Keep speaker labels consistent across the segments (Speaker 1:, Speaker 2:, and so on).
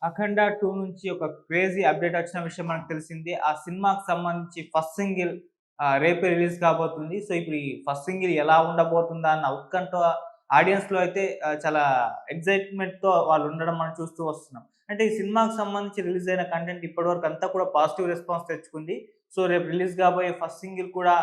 Speaker 1: 'అఖండ 2' నుంచి ఒక crazy update వచ్చిన విషయం మనకు తెలిసిందే. ఆ సినిమాకి సంబంధించి ఫస్ట్ సింగిల్ రేపే రిలీజ్ కాబోతుంది. సో, ఇప్పుడు ఈ ఫస్ట్ సింగిల్ ఎలా ఉండబోతుందా అన్న ఉత్కంఠ ఆడియన్స్‌లో అయితే చాలా ఎక్సైట్‌మెంట్‌తో వాళ్ళు ఉండడం మనం చూస్తూ వస్తున్నాం. అంటే ఈ సినిమాకి సంబంధించి రిలీజ్ అయిన కంటెంట్ ఇప్పటివరకు అంతా కూడా పాజిటివ్ రెస్పాన్స్ తెచ్చుకుంది. సో, రేపు రిలీజ్ కాబోయే ఫస్ట్ సింగిల్ కూడా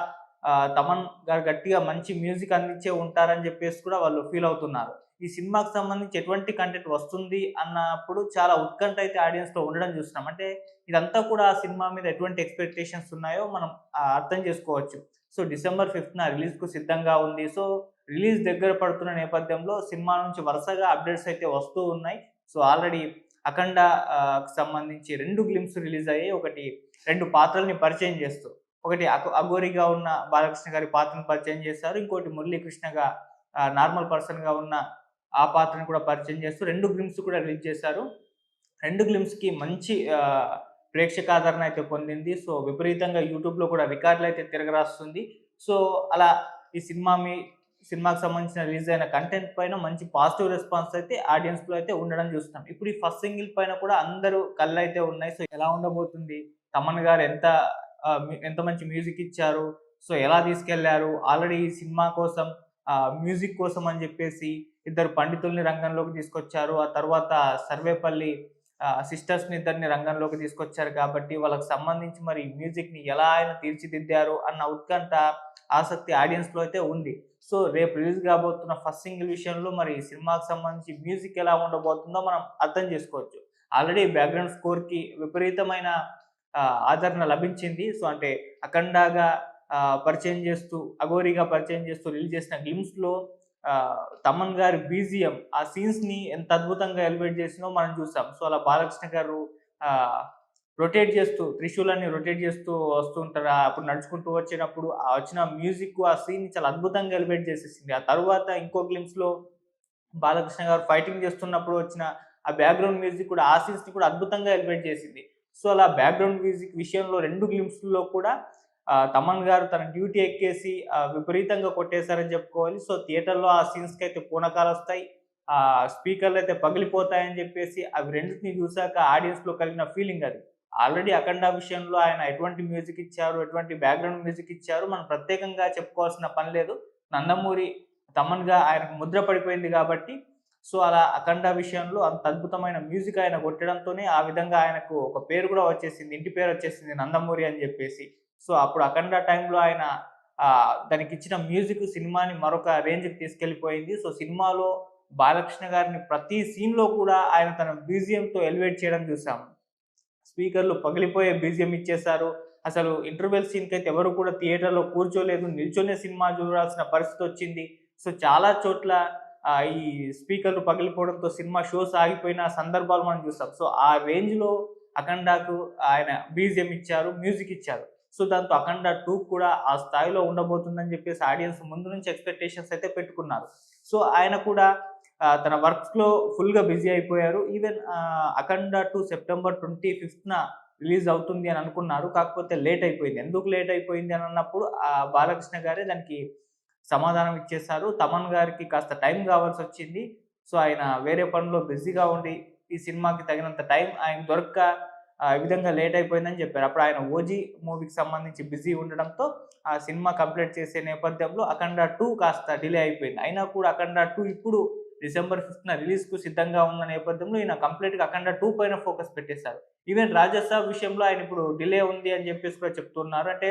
Speaker 1: తమన్ గారు గట్టిగా మంచి మ్యూజిక్ అందించే ఉంటారని చెప్పేసి కూడా వాళ్ళు ఫీల్ అవుతున్నారు. ఈ సినిమాకి సంబంధించి ఎటువంటి కంటెంట్ వస్తుంది అన్నప్పుడు చాలా ఉత్కంఠ అయితే ఆడియన్స్‌లో ఉండడం చూస్తున్నాం. అంటే ఇదంతా కూడా ఆ సినిమా మీద ఎటువంటి ఎక్స్‌పెక్టేషన్స్ ఉన్నాయో మనం అర్థం చేసుకోవచ్చు. సో, డిసెంబర్ 5న రిలీజ్‌కు సిద్ధంగా ఉంది. సో, రిలీజ్ దగ్గర పడుతున్న నేపథ్యంలో సినిమా నుంచి వరుసగా అప్‌డేట్స్ అయితే వస్తూ ఉన్నాయి. సో, ఆల్రెడీ 'అఖండ' సంబంధించి 2 గ్లింప్స్ రిలీజ్ అయ్యాయి. ఒకటి 2 పాత్రల్ని పరిచయం చేస్తూ. ఒకటి అఘోరిగా ఉన్న బాలకృష్ణ గారి పాత్రను పరిచయం చేశారు. ఇంకోటి మురళీకృష్ణగా నార్మల్ పర్సన్‌గా ఉన్న ఆ పాత్రను కూడా పరిచయం చేస్తూ 2 గ్లింప్స్ కూడా రిలీజ్ చేశారు. 2 గ్లింప్స్‌కి మంచి ప్రేక్షకాదరణ అయితే పొందింది. సో, విపరీతంగా యూట్యూబ్‌లో కూడా రికార్డులైతే తిరగరాస్తుంది. సో, అలా ఈ సినిమాకి సంబంధించిన రిలీజ్ అయిన కంటెంట్ పైన మంచి పాజిటివ్ రెస్పాన్స్ అయితే ఆడియన్స్‌లో అయితే ఉండడం చూస్తున్నాం. ఇప్పుడు ఈ ఫస్ట్ సింగిల్ పైన కూడా అందరూ కళ్ళైతే ఉన్నాయి. సో, ఎలా ఉండబోతుంది? తమన్ గారు ఎంత మంచి మ్యూజిక్ ఇచ్చారు? సో, ఎలా తీసుకెళ్లారు? ఆల్రెడీ ఈ సినిమా కోసం మ్యూజిక్ కోసం అని జెప్పేసి ఇద్దరు పండితుల్ని రంగంలోకి తీసుకొచ్చారు. ఆ తర్వాత సర్వేపల్లి సిస్టర్స్‌ని ఇద్దరిని రంగంలోకి తీసుకొచ్చారు కాబట్టి, వాళ్ళకి సంబంధించి మరి మ్యూజిక్‌ని ఎలా ఆయన తీర్చిదిద్దారు అన్న ఉత్కంఠ, ఆసక్తి ఆడియన్స్‌లో అయితే ఉంది. సో, రేపు రిలీజ్ కాబోతున్న ఫస్ట్ సింగిల్ విషయంలో మరి ఈ సినిమాకి సంబంధించి మ్యూజిక్ ఎలా ఉండబోతుందో మనం అర్థం చేసుకోవచ్చు. ఆల్రెడీ బ్యాక్‌గ్రౌండ్ స్కోర్‌కి విపరీతమైన ఆదరణ లభించింది. సో, అంటే అఖండాగా పరిచయం చేస్తూ, అఘోరిగా పరిచయం చేస్తూ రిలీజ్ చేసిన గ్లిమ్స్‌లో తమన్ గారి బీజీఎం ఆ సీన్స్‌ని ఎంత అద్భుతంగా ఎలివేట్ చేసిందో మనం చూసాం. సో, అలా బాలకృష్ణ గారు ఆహ్, రొటేట్ చేస్తూ త్రిశూలాన్ని రొటేట్ చేస్తూ వస్తూ ఉంటారు. అప్పుడు నడుచుకుంటూ వచ్చినప్పుడు ఆ వచ్చిన మ్యూజిక్ ఆ సీన్‌ని చాలా అద్భుతంగా ఎలివేట్ చేసేసింది. ఆ తరువాత ఇంకో గ్లిమ్స్‌లో బాలకృష్ణ గారు ఫైటింగ్ చేస్తున్నప్పుడు వచ్చిన ఆ బ్యాక్‌గ్రౌండ్ మ్యూజిక్ కూడా ఆ సీన్స్‌ని కూడా అద్భుతంగా ఎలివేట్ చేసింది. సో, అలా బ్యాక్‌గ్రౌండ్ మ్యూజిక్ విషయంలో 2 గ్లింప్స్‌లో కూడా తమన్ గారు తన డ్యూటీ ఎక్కేసి విపరీతంగా కొట్టేసారని చెప్పుకోవాలి. సో, థియేటర్‌లో ఆ సీన్స్‌కైతే పూనకాలొస్తాయి. స్పీకర్‌లయితే పగిలిపోతాయని చెప్పేసి అవి రెండిటిని చూసాక ఆడియన్స్‌లో కలిగిన ఫీలింగ్ అది. ఆల్రెడీ 'అఖండ' విషయంలో ఆయన ఎటువంటి మ్యూజిక్ ఇచ్చారు, ఎటువంటి బ్యాక్‌గ్రౌండ్ మ్యూజిక్ ఇచ్చారు మనం ప్రత్యేకంగా చెప్పుకోవాల్సిన పని లేదు. 'నందమూరి' తమన్‌గా ఆయనకు ముద్ర పడిపోయింది గాబట్టి, సో, అలా 'అఖండ' విషయంలో అంత అద్భుతమైన మ్యూజిక్ ఆయన కొట్టడంతోనే ఆ విధంగా ఆయనకు ఒక పేరు గూడా వచ్చేసింది. ఇంటి పేరొచ్చేసింది 'నందమూరి' అని జెప్పేసి. సో, అప్పుడు 'అఖండ' టైంలో ఆయన దానికిచ్చిన మ్యూజిక్ సినిమాని మరొక రేంజ్‌కి తీసుకెళ్ళిపోయింది. సో, సినిమాలో బాలకృష్ణ గారిని ప్రతి సీన్‌లో కూడా ఆయన తన బీజీఎంతో ఎలివేట్ చేయడం జూసాం. స్పీకర్‌లు పగిలిపోయే బీజీఎం ఇచ్చేశారు. అసలు ఇంటర్వెల్ సీన్‌కైతే ఎవరు కూడా థియేటర్‌లో కూర్చోలేదు. నిల్చొనే సినిమా చూడాల్సిన పరిస్థితొచ్చింది. సో, చాలా చోట్ల ఈ స్పీకర్‌లు పగిలిపోవడంతో సినిమా షోస్ ఆగిపోయిన సందర్భాలు మనం చూసాం. సో, ఆ రేంజ్‌లో 'అఖండా'కు ఆయన బీజీఎం ఇచ్చారు. మ్యూజిక్ ఇచ్చారు. సో, దాంతో 'అఖండ 2' కూడా ఆ స్థాయిలో ఉండబోతుందని చెప్పేసి ఆడియన్స్ ముందు నుంచి ఎక్స్‌పెక్టేషన్స్ అయితే పెట్టుకున్నారు. సో, ఆయన కూడా తన వర్క్స్‌లో ఫుల్‌గా బిజీ అయిపోయారు. ఈవెన్ 'అఖండ 2' సెప్టెంబర్ 25న రిలీజ్ అవుతుంది అని అనుకున్నారు. కాకపోతే లేట్ అయిపోయింది. ఎందుకు లేట్ అయిపోయింది అని అన్నప్పుడు బాలకృష్ణ గారే దానికి సమాధానం ఇచ్చేసారు. తమన్ గారికి కాస్త టైం కావాల్సొచ్చింది. సో, ఆయన వేరే పనిలో బిజీగా ఉండి ఈ సినిమాకి తగినంత టైం ఆయనకు దొరక్క ఈ విధంగా లేట్ అయిపోయిందని చెప్పారు. అప్పుడు ఆయన 'ఓజీ' మూవీకి సంబంధించి బిజీ ఉండడంతో ఆ సినిమా కంప్లీట్ చేసే నేపథ్యంలో 'అఖండ 2' కాస్త డిలే అయిపోయింది. అయినా కూడా 'అఖండ 2' ఇప్పుడు డిసెంబర్ 5న రిలీజ్‌కు సిద్ధంగా ఉన్న నేపథ్యంలో ఈయన కంప్లీట్‌గా 'అఖండ 2' పైన ఫోకస్ పెట్టేసారు. ఈవెన్ 'రాజసాబ్' విషయంలో ఆయన ఇప్పుడు డిలే ఉంది అని చెప్పేసి కూడా చెప్తున్నారు. అంటే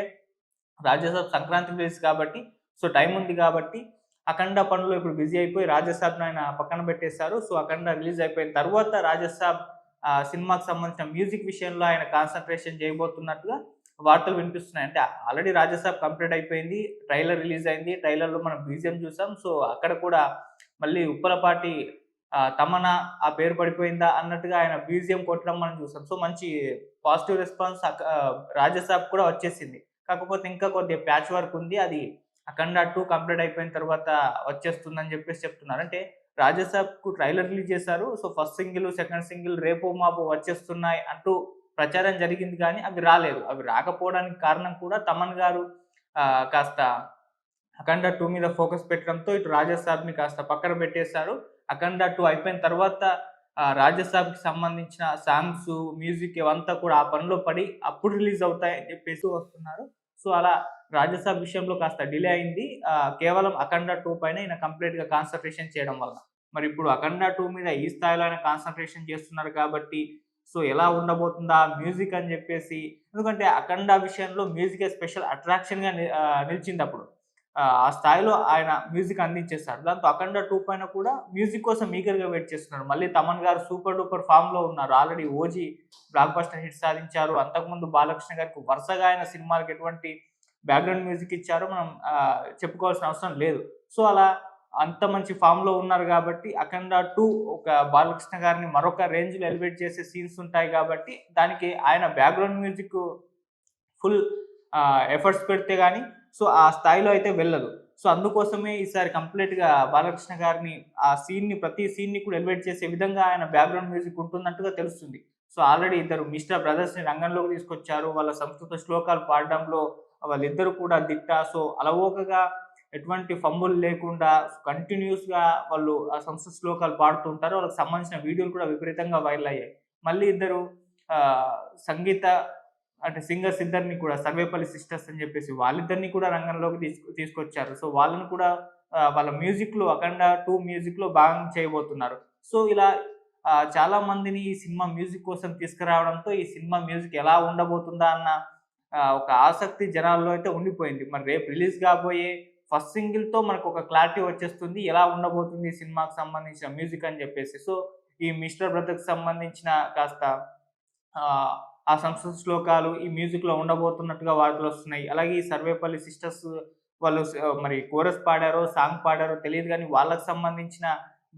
Speaker 1: 'రాజసాబ్' సంక్రాంతికి రిలీజ్ కాబట్టి సో, టైం ఉంది కాబట్టి 'అఖండ' పనిలో ఇప్పుడు బిజీ అయిపోయి 'రాజసాబ్‌ని' ఆయన పక్కన పెట్టేసారు. సో, 'అఖండ' రిలీజ్ అయిపోయిన తర్వాత 'రాజసాబ్' సినిమాకి సంబంధించిన మ్యూజిక్ విషయంలో ఆయన కాన్సంట్రేషన్ చేయబోతున్నట్టుగా వార్తలు వినిపిస్తున్నాయి. అంటే ఆల్రెడీ 'రాజసాబ్' కంప్లీట్ అయిపోయింది. ట్రైలర్ రిలీజ్ అయింది. ట్రైలర్‌లో మనం బీజీఎం చూసాం. సో, అక్కడ కూడా మళ్ళీ ఉప్పలపాటి తమన్నా ఆ పేరు పడిపోయిందా అన్నట్టుగా ఆయన బీజీఎం కొట్టడం మనం చూసాం. సో, మంచి పాజిటివ్ రెస్పాన్స్ 'రాజసాబ్' కూడా వచ్చేసింది. కాకపోతే ఇంకా కొద్దిగా ప్యాచ్ వర్క్ ఉంది. అది 'అఖండ 2' కంప్లీట్ అయిపోయిన తర్వాత వచ్చేస్తుందని జెప్పేసి చెప్తున్నారు. అంటే 'రాజసాబ్‌కు' ట్రైలర్ రిలీజ్ చేశారు. So, first single, second single రేపో మాపో వచ్చేస్తున్నాయి అంటూ ప్రచారం జరిగింది గానీ అవి రాలేదు. అవి రాకపోవడానికి కారణం కూడా తమన్ గారు కాస్త 'అఖండ 2' మీద ఫోకస్ పెట్టడంతో ఇటు 'రాజసాబ్‌ని' కాస్త పక్కన పెట్టేశారు. 'అఖండ 2' అయిపోయిన తర్వాత రాజసాబ్‌కి సంబంధించిన సాంగ్స్, మ్యూజిక్ ఇవంతా కూడా ఆ పనిలో పడి అప్పుడు రిలీజ్ అవుతాయని చెప్పేసి వస్తున్నారు. సో, అలా రాజసాబ్ విషయంలో కాస్త డిలే అయింది. కేవలం 'అఖండ 2' పైన ఈయన కంప్లీట్‌గా కాన్సంట్రేషన్ చేయడం వల్ల. మరిప్పుడు 'అఖండ 2' మీద ఈ స్థాయిలో ఆయన కాన్సంట్రేషన్ చేస్తున్నారు కాబట్టి, సో, ఎలా ఉండబోతుందా మ్యూజిక్ అని జెప్పేసి ఎందుకంటే 'అఖండ' విషయంలో మ్యూజికే స్పెషల్ అట్రాక్షన్‌గా నిలిచిందప్పుడు. ఆ స్థాయిలో ఆయన మ్యూజిక్ అందించేసారు. దాంతో 'అఖండ 2' పైన కూడా మ్యూజిక్ కోసం ఈగర్‌గా వెయిట్ చేస్తున్నారు. మళ్ళీ తమన్ గారు సూపర్ డూపర్ ఫామ్‌లో ఉన్నారు. Already 'OG' block buster hit సాధించారు. అంతకుముందు బాలకృష్ణ గారికి వరుసగా ఆయన సినిమాలకి ఎటువంటి బ్యాక్‌గ్రౌండ్ మ్యూజిక్ ఇచ్చారో మనం చెప్పుకోవాల్సిన అవసరం లేదు. సో, అలా అంత మంచి ఫామ్‌లో ఉన్నారు గాబట్టి 'అఖండ 2' ఒక బాలకృష్ణ గారిని మరొక రేంజ్‌లో ఎలివేట్ చేసే సీన్స్ ఉంటాయి గాబట్టి, దానికి ఆయన బ్యాక్‌గ్రౌండ్ మ్యూజిక్ ఫుల్ ఎఫర్ట్స్ పెడితే గాని సో, ఆ స్థాయిలో అయితే వెళ్ళదు. సో, అందుకోసమే ఈసారి కంప్లీట్‌గా బాలకృష్ణ గారిని ప్రతి సీన్‌ని కూడా ఎలివేట్ చేసే విధంగా ఆయన బ్యాక్‌గ్రౌండ్ మ్యూజిక్ ఉంటున్నట్టుగా తెలుస్తుంది. సో, ఆల్రెడీ ఇద్దరు మిస్టర్ బ్రదర్స్‌ని రంగంలోకి తీసుకొచ్చారు. వాళ్ళ సంస్కృత శ్లోకాలు పాడడంలో వాళ్ళిద్దరూ కూడా దిట్ట. సో, అలవోకగా ఎటువంటి ఫంబుల్ లేకుండా కంటిన్యూయస్‌గా వాళ్ళు ఆ సంస్కృత శ్లోకాలు పాడుతూ ఉంటారు. వాళ్ళకి సంబంధించిన వీడియోలు కూడా విపరీతంగా వైరల్ అయ్యాయి. మళ్ళీ ఇద్దరు సంగీత అంటే సింగర్స్ ఇద్దరిని కూడా సర్వేపల్లి సిస్టర్స్ అని చెప్పేసి వాళ్ళిద్దరిని కూడా రంగంలోకి తీసుకొచ్చారు. సో, వాళ్ళని కూడా వాళ్ళ మ్యూజిక్‌లో 'అఖండ 2' మ్యూజిక్‌లో భాగం చేయబోతున్నారు. సో, ఇలా చాలా మందిని ఈ సినిమా మ్యూజిక్ కోసం తీసుకురావడంతో ఈ సినిమా మ్యూజిక్ ఎలా ఉండబోతుందా అన్న ఒక ఆసక్తి జనాల్లో అయితే ఉండిపోయింది. మరి రేపు రిలీజ్ కాబోయే ఫస్ట్ సింగిల్‌తో మనకొక క్లారిటీ వచ్చేస్తుంది. ఎలా ఉండబోతుంది ఈ సినిమాకి సంబంధించిన మ్యూజిక్ అని చెప్పేసి. సో, ఈ 'మిస్టర్ బ్రదర్‌కి' సంబంధించిన కాస్త ఆహ్, ఆ సంస్కృత శ్లోకాలు ఈ మ్యూజిక్‌లో ఉండబోతున్నట్టుగా వార్తలొస్తున్నాయి. అలాగే ఈ సర్వేపల్లి సిస్టర్స్ వాళ్ళు మరి కోరస్ పాడారో, సాంగ్ పాడారో తెలీదు గానీ వాళ్ళకి సంబంధించిన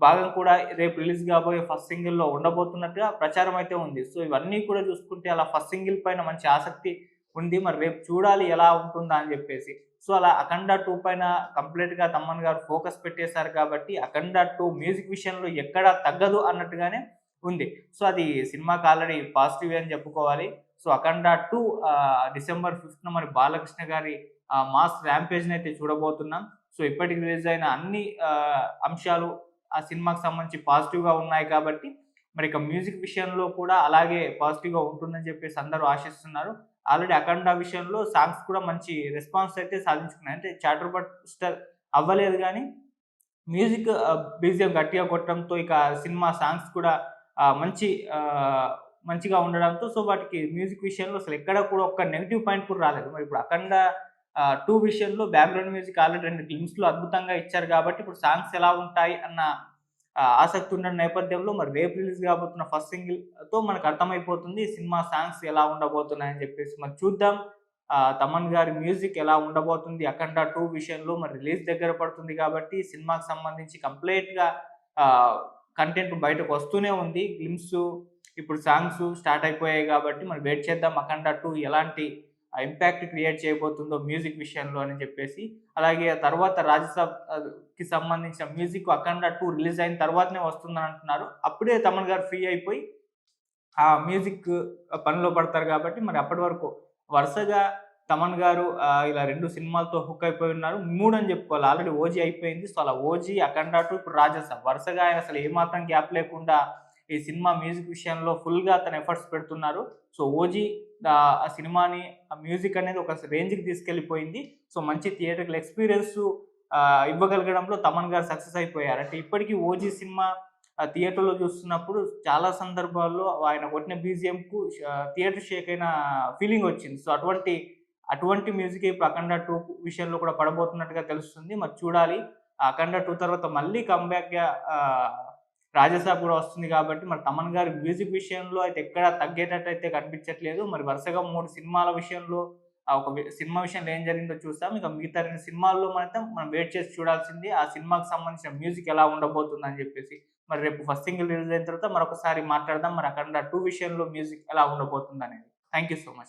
Speaker 1: భాగం కూడా రేపు రిలీజ్ కాబోయే ఫస్ట్ సింగిల్‌లో ఉండబోతున్నట్టుగా ప్రచారం అయితే ఉంది. సో, ఇవన్నీ కూడా చూసుకుంటే అలా ఫస్ట్ సింగిల్ పైన మంచి ఆసక్తి ఉంది. మరి రేపు చూడాలి ఎలా ఉంటుందా అని జెప్పేసి. సో, అలా 'అఖండ 2' పైన కంప్లీట్‌గా తమ్మన్ గారు ఫోకస్ పెట్టేసారు కాబట్టి 'అఖండ 2' మ్యూజిక్ విషయంలో ఎక్కడా తగ్గదు అన్నట్టుగానే ఉంది. సో, అది సినిమాకి ఆల్రెడీ పాజిటివే అని చెప్పుకోవాలి. సో, 'అఖండ 2' డిసెంబర్ 5న మరి బాలకృష్ణ గారి మాస్ ర్యాంపేజ్‌నైతే చూడబోతున్నాం. సో, ఇప్పటికి రిలీజ్ అయిన అన్ని అంశాలు ఆ సినిమాకి సంబంధించి పాజిటివ్‌గా ఉన్నాయి కాబట్టి, మరి ఇక మ్యూజిక్ విషయంలో కూడా అలాగే పాజిటివ్‌గా ఉంటుందని చెప్పేసి అందరూ ఆశిస్తున్నారు. ఆల్రెడీ 'అఖండ' విషయంలో సాంగ్స్ కూడా మంచి రెస్పాన్స్ అయితే సాధించుకున్నాయి. అంటే చాటర్ బస్టర్ అవ్వలేదు గానీ, మ్యూజిక్ బీజీఎం గట్టిగా కొట్టడంతో ఇక సినిమా సాంగ్స్ కూడా మంచి మంచిగా ఉండడంతో సో, వాటికి మ్యూజిక్ విషయంలో అసలెక్కడ కూడా ఒక్క నెగెటివ్ పాయింట్ కూడా రాలేదు. మరి ఇప్పుడు 'అఖండ 2' విషయంలో బ్యాక్‌గ్రౌండ్ మ్యూజిక్ ఆల్రెడీ 2 గ్లిమ్స్‌లో అద్భుతంగా ఇచ్చారు గాబట్టి, ఇప్పుడు సాంగ్స్ ఎలా ఉంటాయి అన్న ఆసక్తి ఉన్న నేపథ్యంలో మరి రేపు రిలీజ్ కాబోతున్న ఫస్ట్ సింగిల్‌తో మనకు అర్థమైపోతుంది. ఈ సినిమా సాంగ్స్ ఎలా ఉండబోతున్నాయని జెప్పేసి. మరి చూద్దాం. తమన్ గారి మ్యూజిక్ ఎలా ఉండబోతుంది 'అఖండ 2' విషయంలో మరి రిలీజ్ దగ్గర పడుతుంది కాబట్టి సినిమాకి సంబంధించి కంప్లీట్‌గా ఆహ్, కంటెంట్ బయటకొస్తూనే ఉంది. గ్లిమ్సు, ఇప్పుడు సాంగ్సు స్టార్ట్ అయిపోయాయి గాబట్టి మరి వెయిట్ చేద్దాం 'అఖండ 2' ఎలాంటి ఇంపాక్ట్ క్రియేట్ చేయబోతుందో మ్యూజిక్ విషయంలో అని జెప్పేసి. అలాగే ఆ తర్వాత 'రాజసాబ్‌కి' సంబంధించిన మ్యూజిక్ 'అఖండ 2' రిలీజ్ అయిన తర్వాతనే వస్తుందని అంటున్నారు. అప్పుడే తమన్ గారు ఫ్రీ అయిపోయి ఆ మ్యూజిక్ పనిలో పడతారు గాబట్టి, మరి అప్పటి వరకు వరుసగా తమన్ గారు ఇలా 2 సినిమాలతో హుక్ అయిపోయి ఉన్నారు. 3 అని జెప్పుకోవాలి. ఆల్రెడీ 'ఓజీ' అయిపోయింది. సో, అలా 'ఓజీ', 'అఖండ 2' ఇప్పుడు 'రాజసాబ్' వరుసగా ఆయన అసలు ఏమాత్రం గ్యాప్ లేకుండా ఈ సినిమా మ్యూజిక్ విషయంలో ఫుల్‌గా తన ఎఫర్ట్స్ పెడుతున్నారు. సో, 'ఓజీ' ఆ సినిమాని ఆ మ్యూజిక్ అనేది ఒక రేంజ్‌కి తీసుకెళ్ళిపోయింది. సో, మంచి థియేట్రికల్ ఎక్స్‌పీరియన్స్ ఇవ్వగలగడంలో తమన్ గారు సక్సెస్ అయిపోయారు. అంటే ఇప్పటికి 'ఓజీ' సినిమా థియేటర్‌లో చూస్తున్నప్పుడు చాలా సందర్భాల్లో ఆయన కొట్టిన బీజీఎంకు థియేటర్ షేక్ అయిన ఫీలింగొచ్చింది. సో, అటువంటి మ్యూజికే ఇప్పుడు 'అఖండ 2' విషయంలో కూడా పడబోతున్నట్టుగా తెలుస్తుంది. మరి చూడాలి. 'అఖండ 2' తర్వాత మళ్ళీ కమ్‌బ్యాక్‌గా 'రాజసాబ్' కూడా వస్తుంది కాబట్టి మరి తమన్ గారి మ్యూజిక్ విషయంలో అయితే ఎక్కడా తగ్గేటట్టయితే కనిపించట్లేదు. మరి వరుసగా 3 సినిమాల విషయంలో ఒక సినిమా విషయంలో ఏం జరిగిందో చూసాం. ఇక మిగతా 2 సినిమాల్లో మాత్రం మనం వెయిట్ చేసి చూడాల్సింది. ఆ సినిమాకి సంబంధించిన మ్యూజిక్ ఎలా ఉండబోతుందని జెప్పేసి. మరి రేపు ఫస్ట్ సింగిల్ రిలీజ్ అయిన తర్వాత మరొకసారి మాట్లాడదాం. మరి 'అఖండ 2' విషయంలో మ్యూజిక్ ఎలా ఉండబోతుందనేది. Thank you so much.